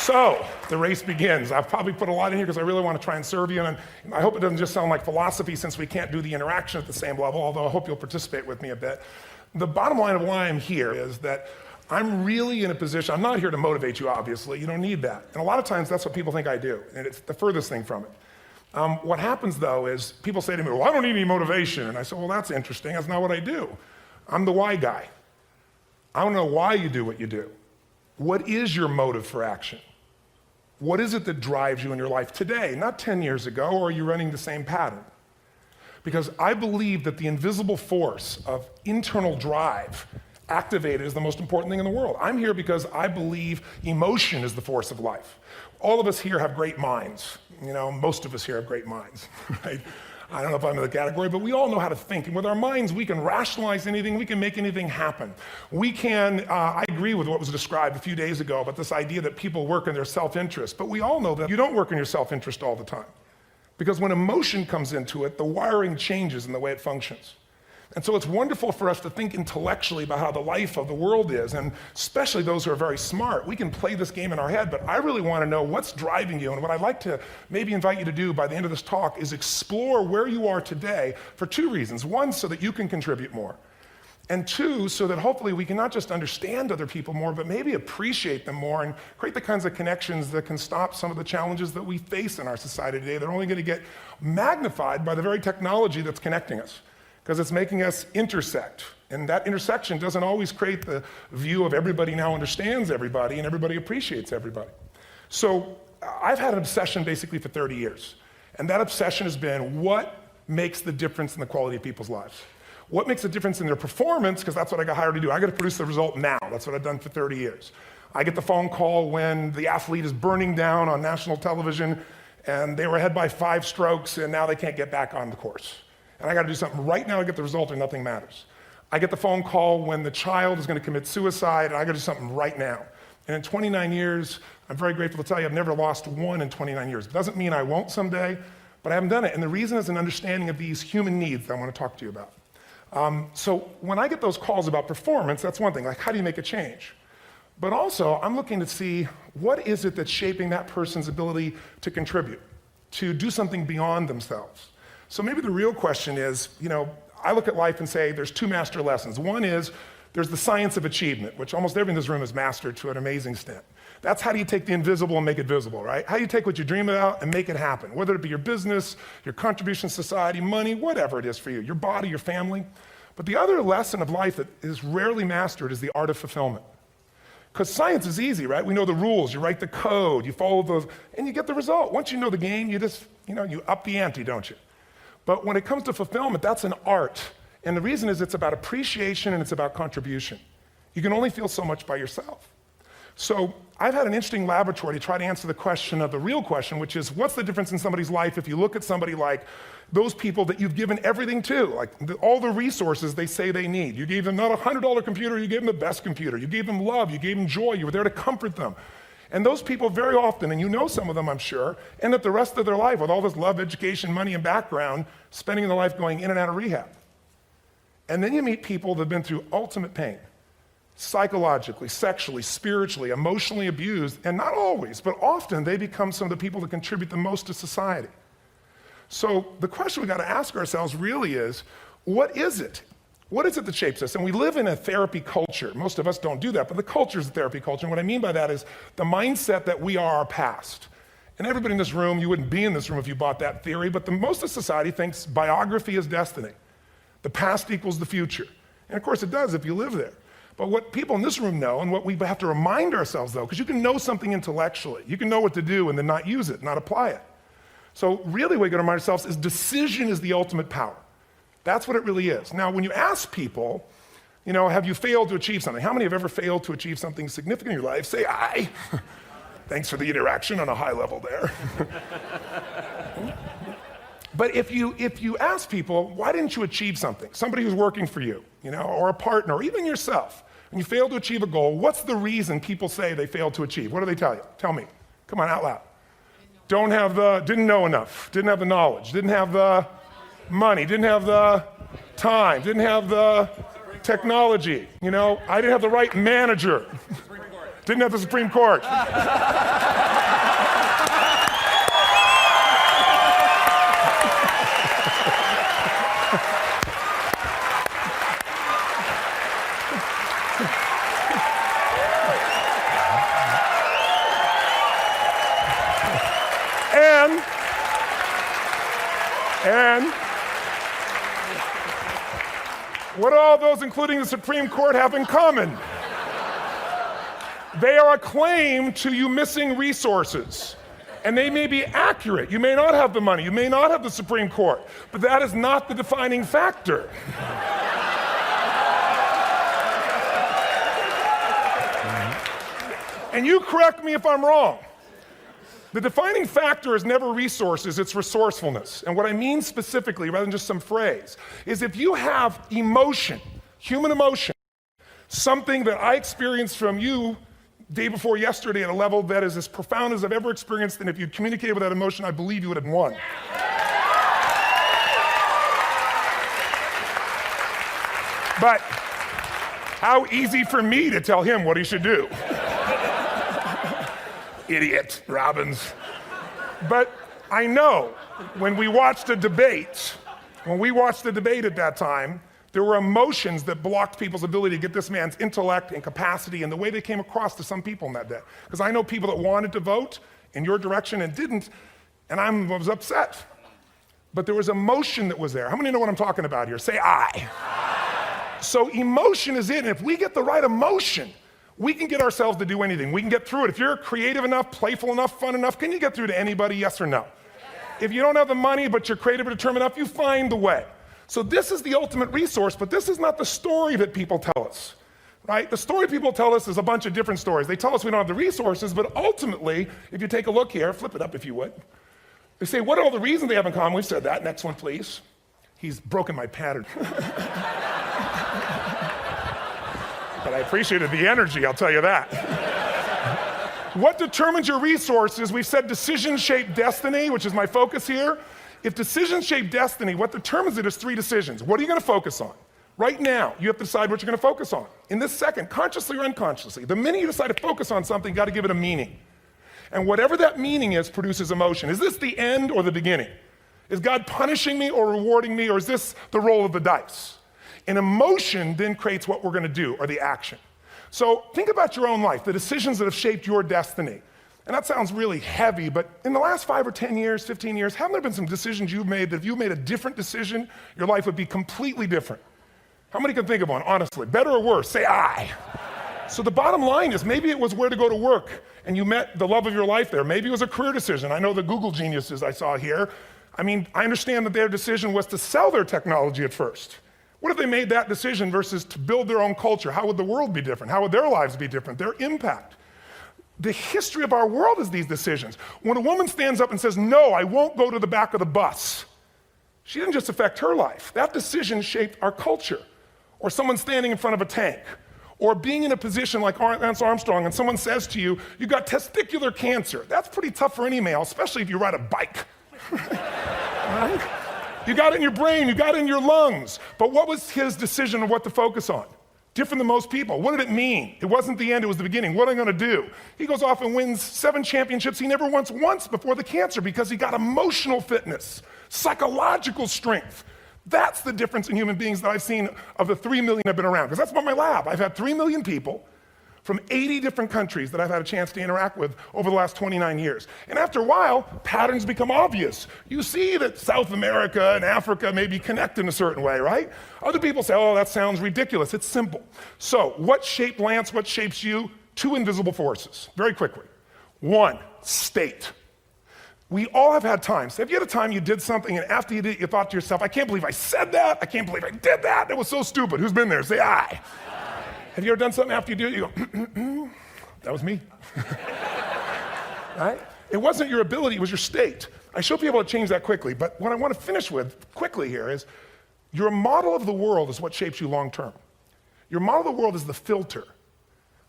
So the race begins. I've probably put a lot in here because I really want to try and serve you, and I hope it doesn't just sound like philosophy since we can't do the interaction at the same level, although I hope you'll participate with me a bit. The bottom line of why I'm here is that I'm really in a position, I'm not here to motivate you, obviously. You don't need that. And a lot of times that's what people think I do, and it's the furthest thing from it. What happens though is people say to me, well, I don't need any motivation. And I say, well, that's interesting. That's not what I do. I'm the why guy. I want to know why you do what you do. What is your motive for action? What is it that drives you in your life today, not 10 years ago, or are you running the same pattern? Because I believe that the invisible force of internal drive activated is the most important thing in the world. I'm here because I believe emotion is the force of life. All of us here have great minds. You know, most of us here have great minds, right? I don't know if I'm in the category, but we all know how to think. And with our minds, we can rationalize anything. We can make anything happen. We can, I agree with what was described a few days ago about this idea that people work in their self-interest. But we all know that you don't work in your self-interest all the time. Because when emotion comes into it, the wiring changes in the way it functions. And so it's wonderful for us to think intellectually about how the life of the world is, and especially those who are very smart. We can play this game in our head, but I really want to know what's driving you. And what I'd like to maybe invite you to do by the end of this talk is explore where you are today for two reasons. One, so that you can contribute more. And two, so that hopefully we can not just understand other people more, but maybe appreciate them more and create the kinds of connections that can stop some of the challenges that we face in our society today. They're only going to get magnified by the very technology that's connecting us, because it's making us intersect. And that intersection doesn't always create the view of everybody now understands everybody and everybody appreciates everybody. So I've had an obsession basically for 30 years. And that obsession has been what makes the difference in the quality of people's lives? What makes a difference in their performance? Because that's what I got hired to do. I got to produce the result now. That's what I've done for 30 years. I get the phone call when the athlete is burning down on national television and they were ahead by 5 strokes and now they can't get back on the course. And I got to do something right now to get the result or nothing matters. I get the phone call when the child is going to commit suicide and I got to do something right now. And in 29 years, I'm very grateful to tell you I've never lost one in 29 years. It doesn't mean I won't someday, but I haven't done it. And the reason is an understanding of these human needs that I want to talk to you about. So when I get those calls about performance, that's one thing, like how do you make a change? But also, I'm looking to see what is it that's shaping that person's ability to contribute, to do something beyond themselves. So maybe the real question is, you know, I look at life and say there's 2 master lessons. One is there's the science of achievement, which almost everyone in this room has mastered to an amazing extent. That's how do you take the invisible and make it visible, right? How do you take what you dream about and make it happen, whether it be your business, your contribution to society, money, whatever it is for you, your body, your family. But the other lesson of life that is rarely mastered is the art of fulfillment. Because science is easy, right? We know the rules, you write the code, you follow those, and you get the result. Once you know the game, you just, you up the ante, don't you? But when it comes to fulfillment, that's an art. And the reason is it's about appreciation and it's about contribution. You can only feel so much by yourself. So I've had an interesting laboratory to try to answer the question of the real question, which is what's the difference in somebody's life if you look at somebody like those people that you've given everything to, like all the resources they say they need. You gave them not a $100 computer, you gave them the best computer. You gave them love, you gave them joy, you were there to comfort them. And those people very often, and you know some of them I'm sure, end up the rest of their life with all this love, education, money, and background, spending their life going in and out of rehab. And then you meet people that have been through ultimate pain, psychologically, sexually, spiritually, emotionally abused, and not always, but often they become some of the people that contribute the most to society. So the question we got to ask ourselves really is, what is it? What is it that shapes us? And we live in a therapy culture. Most of us don't do that, but the culture is a therapy culture. And what I mean by that is the mindset that we are our past. And everybody in this room, you wouldn't be in this room if you bought that theory, but most of society thinks biography is destiny. The past equals the future. And of course it does if you live there. But what people in this room know, and what we have to remind ourselves though, because you can know something intellectually, you can know what to do and then not use it, not apply it. So really what we got to remind ourselves is decision is the ultimate power. That's what it really is. Now, when you ask people, have you failed to achieve something? How many have ever failed to achieve something significant in your life? Say aye. Thanks for the interaction on a high level there. But if you ask people, why didn't you achieve something? Somebody who's working for you, or a partner, or even yourself, and you failed to achieve a goal, what's the reason people say they failed to achieve? What do they tell you? Tell me. Come on, out loud. Didn't know enough, didn't have the knowledge, didn't have the money, didn't have the time, didn't have the technology, I didn't have the right manager. Didn't have the Supreme Court. And what do all those, including the Supreme Court, have in common? They are a claim to you missing resources. And they may be accurate. You may not have the money. You may not have the Supreme Court. But that is not the defining factor. And you correct me if I'm wrong. The defining factor is never resources, it's resourcefulness. And what I mean specifically, rather than just some phrase, is if you have emotion, human emotion, something that I experienced from you day before yesterday at a level that is as profound as I've ever experienced, and if you'd communicated with that emotion, I believe you would have won. But how easy for me to tell him what he should do. Idiot, Robbins. But I know when we watched a debate, at that time, there were emotions that blocked people's ability to get this man's intellect and capacity and the way they came across to some people in that day. Because I know people that wanted to vote in your direction and didn't, and I was upset. But there was emotion that was there. How many know what I'm talking about here? Say I. So emotion is it, and if we get the right emotion, we can get ourselves to do anything. We can get through it. If you're creative enough, playful enough, fun enough, can you get through to anybody, yes or no? If you don't have the money, but you're creative or determined enough, you find the way. So this is the ultimate resource, but this is not the story that people tell us, right? The story people tell us is a bunch of different stories. They tell us we don't have the resources, but ultimately, if you take a look here, flip it up if you would. They say, what are all the reasons they have in common? We've said that. Next one, please. He's broken my pattern. But I appreciated the energy, I'll tell you that. What determines your resources? We've said decisions shape destiny, which is my focus here. If decisions shape destiny, what determines it is 3 decisions. What are you gonna focus on? Right now, you have to decide what you're gonna focus on. In this second, consciously or unconsciously, the minute you decide to focus on something, you gotta give it a meaning. And whatever that meaning is, produces emotion. Is this the end or the beginning? Is God punishing me or rewarding me, or is this the roll of the dice? And emotion then creates what we're gonna do, or the action. So think about your own life, the decisions that have shaped your destiny. And that sounds really heavy, but in the last 5 or 10 years, 15 years, haven't there been some decisions you've made that if you made a different decision, your life would be completely different? How many can think of one, honestly? Better or worse? Say I. So the bottom line is maybe it was where to go to work and you met the love of your life there. Maybe it was a career decision. I know the Google geniuses I saw here. I mean, I understand that their decision was to sell their technology at first. What if they made that decision versus to build their own culture? How would the world be different? How would their lives be different? Their impact. The history of our world is these decisions. When a woman stands up and says, no, I won't go to the back of the bus, she didn't just affect her life. That decision shaped our culture. Or someone standing in front of a tank. Or being in a position like Lance Armstrong and someone says to you, you got testicular cancer. That's pretty tough for any male, especially if you ride a bike. Right? You got it in your brain, you got it in your lungs. But what was his decision of what to focus on? Different than most people. What did it mean? It wasn't the end, it was the beginning. What am I gonna do? He goes off and wins 7 championships he never won once before the cancer because he got emotional fitness, psychological strength. That's the difference in human beings that I've seen of the 3 million I've been around. Because that's about my lab. I've had 3 million people from 80 different countries that I've had a chance to interact with over the last 29 years. And after a while, patterns become obvious. You see that South America and Africa maybe connect in a certain way, right? Other people say, oh, that sounds ridiculous. It's simple. So what shaped Lance, what shapes you? 2 invisible forces, very quickly. 1, state. We all have had times. Have you had a time you did something and after you did it, you thought to yourself, I can't believe I said that. I can't believe I did that. That was so stupid. Who's been there? Say I. Have you ever done something after you do it, you go, that was me. Right? It wasn't your ability, it was your state. I should be able to change that quickly, but what I want to finish with quickly here is your model of the world is what shapes you long term. Your model of the world is the filter.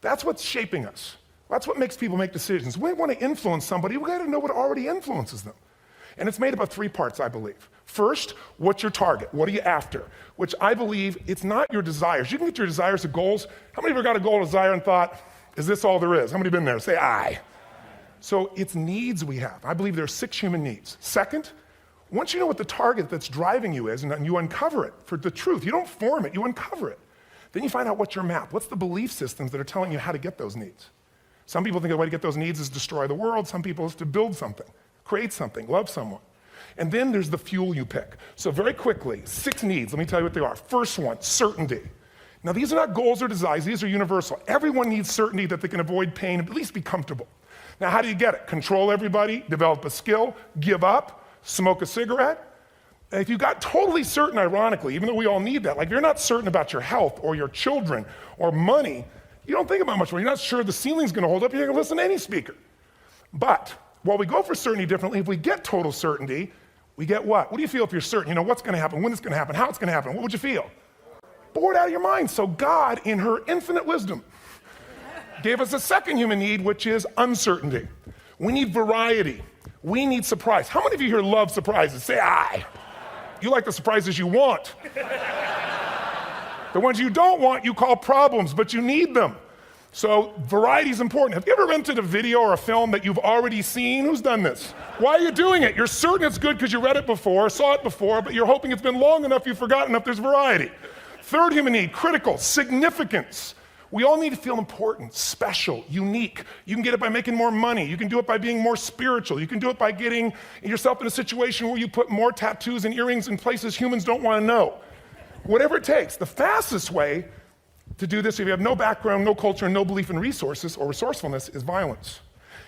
That's what's shaping us. That's what makes people make decisions. We want to influence somebody, we got to know what already influences them. And it's made up of 3 parts, I believe. First, what's your target? What are you after? Which I believe it's not your desires. You can get your desires to goals. How many of you got a goal, desire, and thought, Is this all there is? How many been there? Say aye. So it's needs we have. I believe there are 6 human needs. Second, once you know what the target that's driving you is and you uncover it for the truth, you don't form it, you uncover it. Then you find out what's your map. What's the belief systems that are telling you how to get those needs? Some people think the way to get those needs is destroy the world. Some people is to build something, create something, love someone. And then there's the fuel you pick. So very quickly, 6 needs. Let me tell you what they are. First one, certainty. Now these are not goals or desires. These are universal. Everyone needs certainty that they can avoid pain, at least be comfortable. Now how do you get it? Control everybody, develop a skill, give up, smoke a cigarette. And if you got totally certain, ironically, even though we all need that, like if you're not certain about your health or your children or money, you don't think about much more. You're not sure the ceiling's gonna hold up, you're gonna listen to any speaker. But while we go for certainty differently, if we get total certainty, we get what? What do you feel if you're certain? You know what's gonna happen, when it's gonna happen, how it's gonna happen, what would you feel? Bored out of your mind. So God, in her infinite wisdom, gave us a second human need, which is uncertainty. We need variety. We need surprise. How many of you here love surprises? Say aye. You like the surprises you want. The ones you don't want, you call problems, but you need them. So variety is important. Have you ever rented a video or a film that you've already seen? Who's done this? Why are you doing it? You're certain it's good because you read it before, saw it before, but you're hoping it's been long enough, you've forgotten enough, there's variety. Third human need, critical, significance. We all need to feel important, special, unique. You can get it by making more money. You can do it by being more spiritual. You can do it by getting yourself in a situation where you put more tattoos and earrings in places humans don't want to know. Whatever it takes. The fastest way to do this, if you have no background, no culture, no belief in resources or resourcefulness, is violence.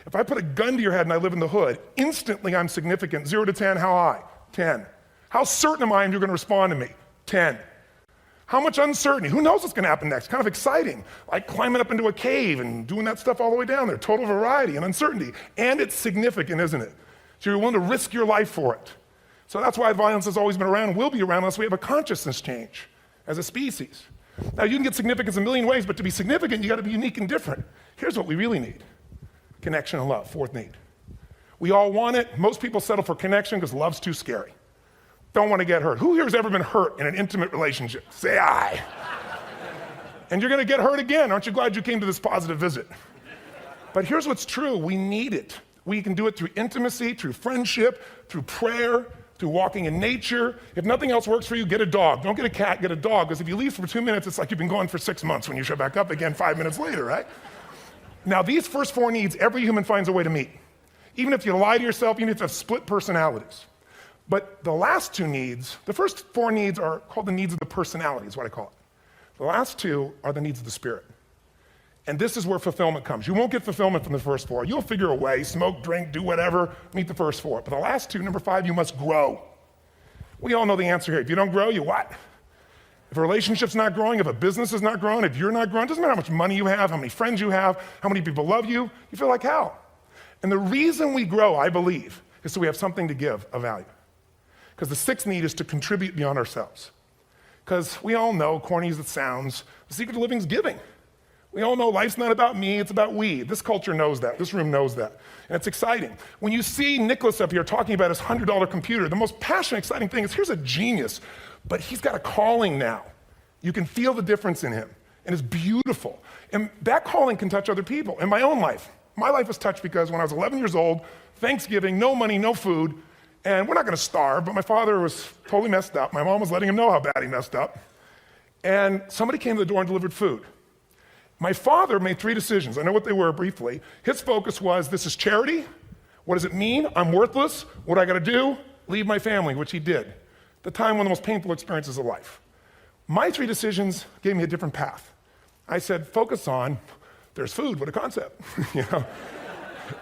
If I put a gun to your head and I live in the hood, instantly I'm significant. 0 to 10, how high? 10. How certain am I you're gonna respond to me? 10. How much uncertainty? Who knows what's gonna happen next? Kind of exciting, like climbing up into a cave and doing that stuff all the way down there. Total variety and uncertainty. And it's significant, isn't it? So you're willing to risk your life for it. So that's why violence has always been around and will be around unless we have a consciousness change as a species. Now you can get significance a million ways, but to be significant, you gotta be unique and different. Here's what we really need. Connection and love, fourth need. We all want it. Most people settle for connection because love's too scary. Don't want to get hurt. Who here has ever been hurt in an intimate relationship? Say aye. And you're gonna get hurt again. Aren't you glad you came to this positive visit? But here's what's true, we need it. We can do it through intimacy, through friendship, through prayer, through walking in nature. If nothing else works for you, get a dog. Don't get a cat, get a dog, because if you leave for 2 minutes, it's like you've been gone for 6 months when you show back up again 5 minutes later, right? Now these first 4 needs, every human finds a way to meet. Even if you lie to yourself, even if you have split personalities. But the last 2 needs, the first 4 needs are called the needs of the personality, is what I call it. The last 2 are the needs of the spirit. And this is where fulfillment comes. You won't get fulfillment from the first 4. You'll figure a way, smoke, drink, do whatever, meet the first 4. But the last 2, number 5, you must grow. We all know the answer here. If you don't grow, you what? If a relationship's not growing, if a business is not growing, if you're not growing, it doesn't matter how much money you have, how many friends you have, how many people love you, you feel like hell. And the reason we grow, I believe, is so we have something to give of value. Because the 6th need is to contribute beyond ourselves. Because we all know, corny as it sounds, the secret to living is giving. We all know life's not about me, it's about we. This culture knows that, this room knows that. And it's exciting. When you see Nicholas up here talking about his $100 computer, the most passionate, exciting thing is here's a genius, but he's got a calling now. You can feel the difference in him, and it's beautiful. And that calling can touch other people. In my own life, my life was touched because when I was 11 years old, Thanksgiving, no money, no food, and we're not gonna starve, but my father was totally messed up. My mom was letting him know how bad he messed up. And somebody came to the door and delivered food. My father made 3 decisions. I know what they were briefly. His focus was, this is charity. What does it mean? I'm worthless. What do I gotta do? Leave my family, which he did. The time, one of the most painful experiences of life. My 3 decisions gave me a different path. I said, focus on, there's food, what a concept. You know?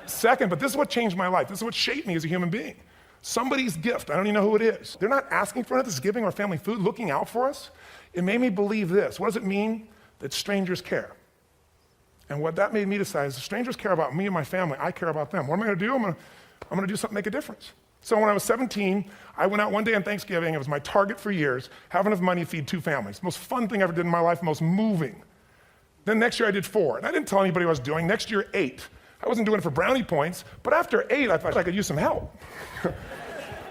Second, but this is what changed my life. This is what shaped me as a human being. Somebody's gift, I don't even know who it is. They're not asking for it, this is giving our family food, looking out for us. It made me believe this. What does it mean? That strangers care. And what that made me decide is if strangers care about me and my family, I care about them. What am I gonna do? I'm gonna do something to make a difference. So when I was 17, I went out one day on Thanksgiving, it was my target for years, have enough money to feed 2 families. Most fun thing I ever did in my life, most moving. Then next year I did 4, and I didn't tell anybody what I was doing. Next year, 8. I wasn't doing it for brownie points, but after 8, I thought I could use some help.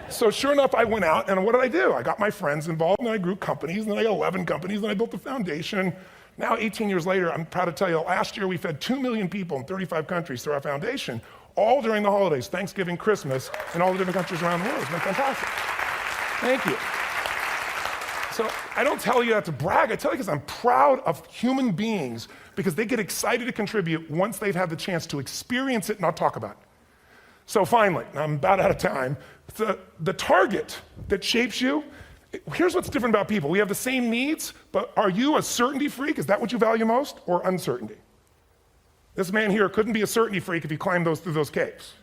So sure enough, I went out, and what did I do? I got my friends involved, and I grew companies, and then I got 11 companies, and I built a foundation, Now, 18 years later, I'm proud to tell you, last year we fed 2 million people in 35 countries through our foundation, all during the holidays, Thanksgiving, Christmas, in all the different countries around the world. It's been fantastic. Thank you. So I don't tell you that to brag, I tell you because I'm proud of human beings because they get excited to contribute once they've had the chance to experience it and not talk about it. So finally, I'm about out of time, the target that shapes you, here's what's different about people. We have the same needs, but are you a certainty freak? Is that what you value most, or uncertainty? This man here couldn't be a certainty freak if he climbed through those caves.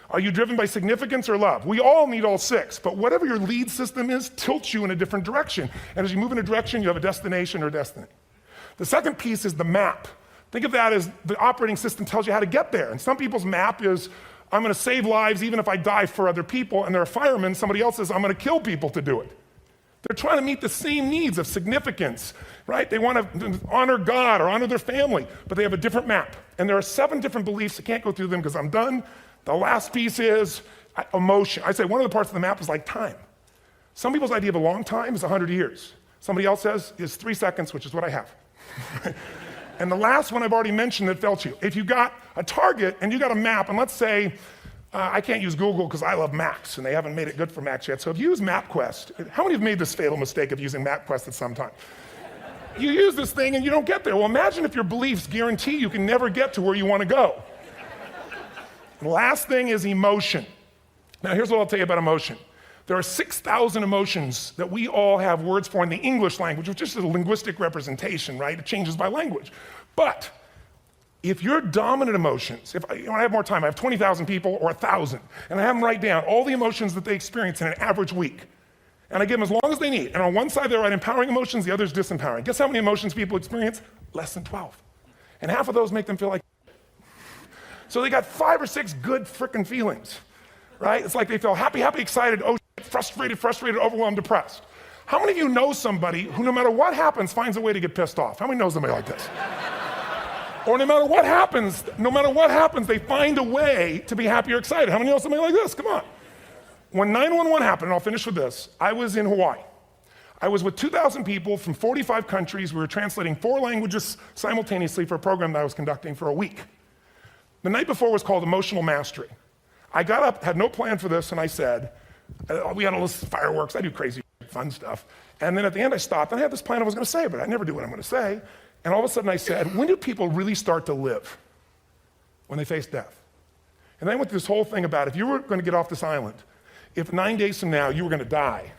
Are you driven by significance or love? We all need all six, but whatever your lead system is tilts you in a different direction. And as you move in a direction, you have a destination or destiny. The second piece is the map. Think of that as the operating system tells you how to get there. And some people's map is, I'm gonna save lives even if I die for other people, and they're a fireman, somebody else says, I'm gonna kill people to do it. They're trying to meet the same needs of significance, right? They want to honor God or honor their family, but they have a different map. And there are 7 different beliefs. I can't go through them because I'm done. The last piece is emotion. I say one of the parts of the map is like time. Some people's idea of a long time is 100 years. Somebody else says is 3 seconds, which is what I have. And the last one I've already mentioned that felt you. If you got a target and you got a map, and let's say, I can't use Google because I love maps, and they haven't made it good for Macs yet. So if you use MapQuest, how many have made this fatal mistake of using MapQuest at some time? You use this thing and you don't get there. Well, imagine if your beliefs guarantee you can never get to where you want to go. The last thing is emotion. Now, here's what I'll tell you about emotion. There are 6,000 emotions that we all have words for in the English language, which is a linguistic representation, right? It changes by language. But if your dominant emotions, if I have more time, I have 20,000 people or 1,000, and I have them write down all the emotions that they experience in an average week. And I give them as long as they need. And on one side, they write empowering emotions, the other is disempowering. Guess how many emotions people experience? Less than 12. And half of those make them feel like so they got 5 or 6 good frickin' feelings, right? It's like they feel happy, excited, oh, frustrated, overwhelmed, depressed. How many of you know somebody who no matter what happens finds a way to get pissed off? How many know somebody like this? Or no matter what happens, they find a way to be happy or excited. How many know somebody like this? Come on. When 9/11 happened, and I'll finish with this, I was in Hawaii. I was with 2,000 people from 45 countries. We were translating 4 languages simultaneously for a program that I was conducting for a week. The night before was called Emotional Mastery. I got up, had no plan for this, and I said, we had all this fireworks, I do crazy fun stuff. And then at the end I stopped, and I had this plan I was gonna say, but I never do what I'm gonna say. And all of a sudden I said, when do people really start to live? When they face death. And then I went through this whole thing about if you were gonna get off this island, if 9 days from now you were gonna die,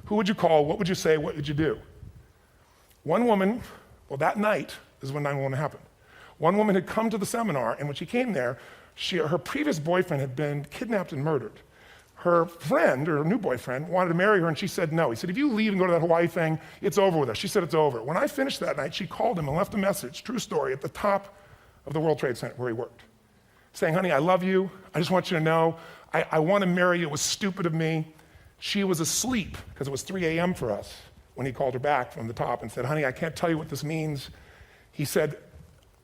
who would you call, what would you say, what would you do? One woman, well that night is when 9/11 happened. One woman had come to the seminar, and when she came there, her previous boyfriend had been kidnapped and murdered. Her friend, or her new boyfriend, wanted to marry her, and she said no. He said, if you leave and go to that Hawaii thing, it's over with us. She said, it's over. When I finished that night, she called him and left a message, true story, at the top of the World Trade Center where he worked, saying, honey, I love you. I just want you to know, I want to marry you. It was stupid of me. She was asleep, because it was 3 a.m. for us, when he called her back from the top and said, honey, I can't tell you what this means. He said,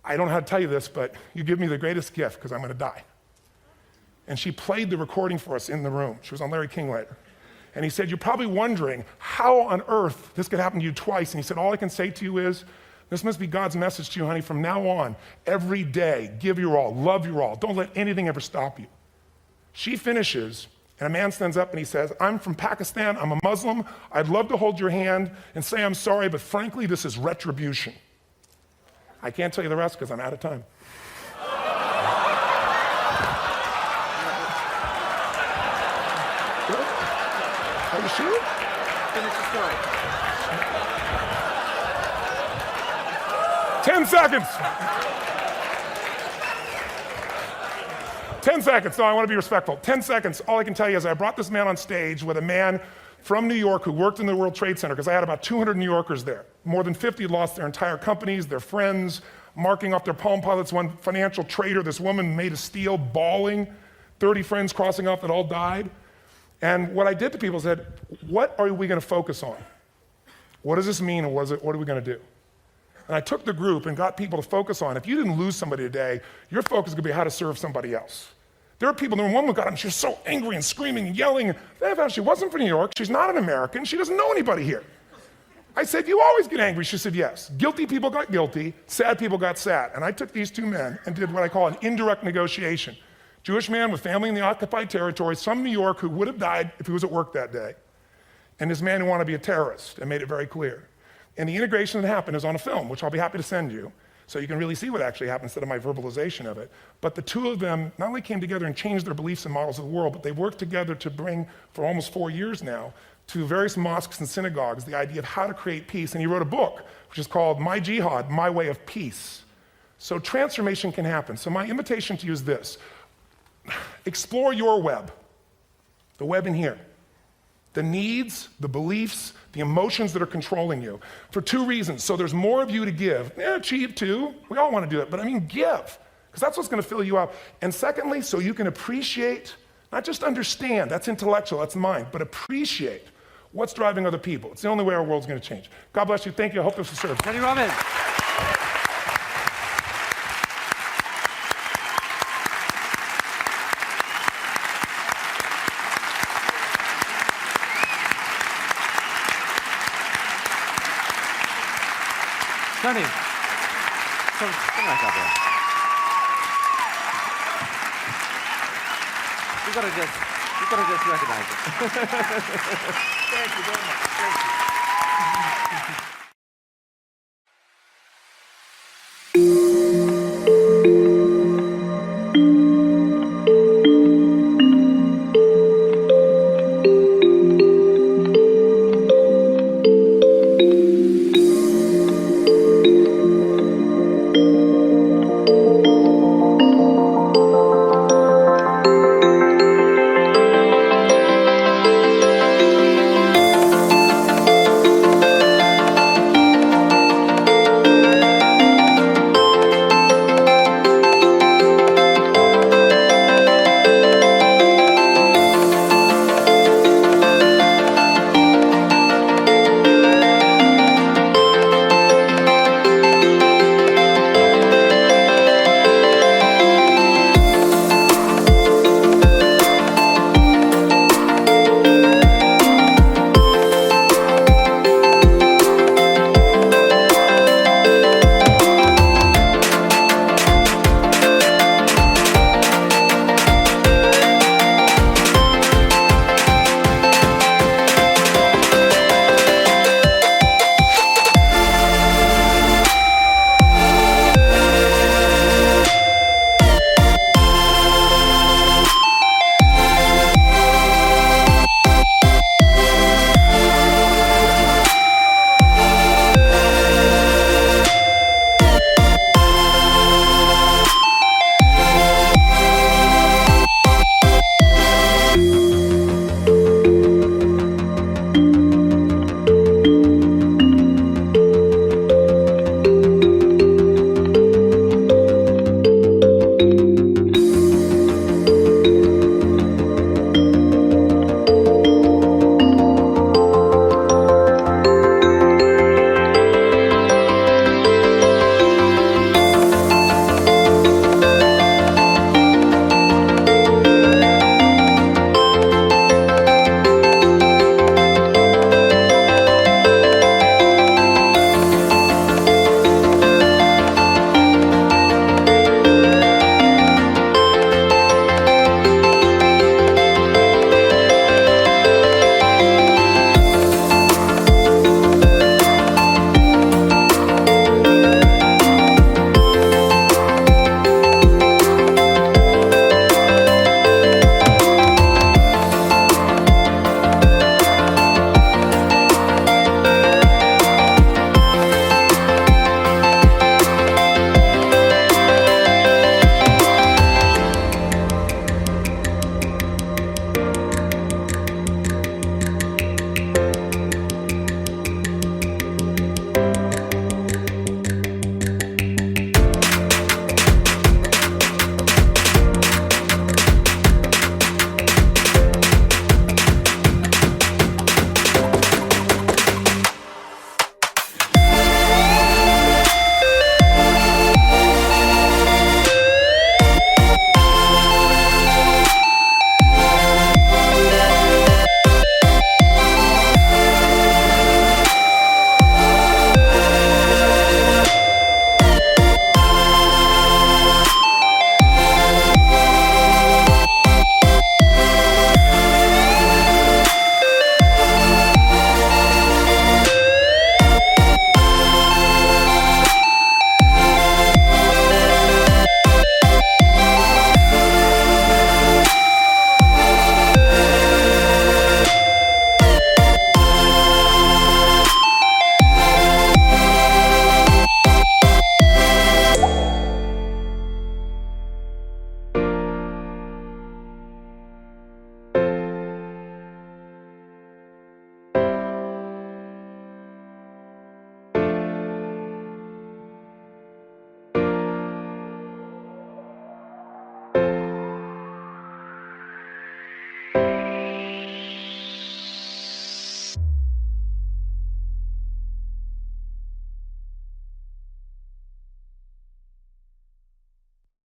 I don't know how to tell you this, but you give me the greatest gift because I'm going to die. And she played the recording for us in the room. She was on Larry King later. And he said, you're probably wondering how on earth this could happen to you twice. And he said, all I can say to you is, this must be God's message to you, honey. From now on, every day, give your all, love your all. Don't let anything ever stop you. She finishes, and a man stands up and he says, I'm from Pakistan, I'm a Muslim. I'd love to hold your hand and say I'm sorry, but frankly, this is retribution. I can't tell you the rest because I'm out of time. Are you sure? Finish the story. 10 seconds. 10 seconds. No, I want to be respectful. 10 seconds. All I can tell you is I brought this man on stage with a man from New York who worked in the World Trade Center, because I had about 200 New Yorkers there. More than 50 lost their entire companies, their friends, marking off their Palm Pilots. One financial trader, this woman made of steel, bawling, 30 friends crossing off that all died. And what I did to people said, what are we going to focus on? What does this mean, and what are we going to do? And I took the group and got people to focus on, if you didn't lose somebody today, your focus is going to be how to serve somebody else. There are people, there was one who got up and she was so angry and screaming and yelling. She wasn't from New York, she's not an American, she doesn't know anybody here. I said, you always get angry. She said, yes. Guilty people got guilty, sad people got sad. And I took these two men and did what I call an indirect negotiation. Jewish man with family in the occupied territory, some New York who would have died if he was at work that day, and this man who wanted to be a terrorist, and made it very clear. And the integration that happened is on a film, which I'll be happy to send you, so you can really see what actually happened instead of my verbalization of it. But the two of them not only came together and changed their beliefs and models of the world, but they worked together to bring, for almost 4 years now, to various mosques and synagogues, the idea of how to create peace. And he wrote a book, which is called My Jihad, My Way of Peace. So transformation can happen. So my invitation to you is this. Explore your web, the web in here. The needs, the beliefs, the emotions that are controlling you, for two reasons. So there's more of you to give. Achieve too. We all want to do it, but I mean give, because that's what's going to fill you up. And secondly, so you can appreciate, not just understand, that's intellectual, that's mind, but appreciate what's driving other people. It's the only way our world's going to change. God bless you. Thank you. I hope this will serve. Tony Robbins. Tony, come back up there. You gotta just recognize it. Thank you very much. Thank you.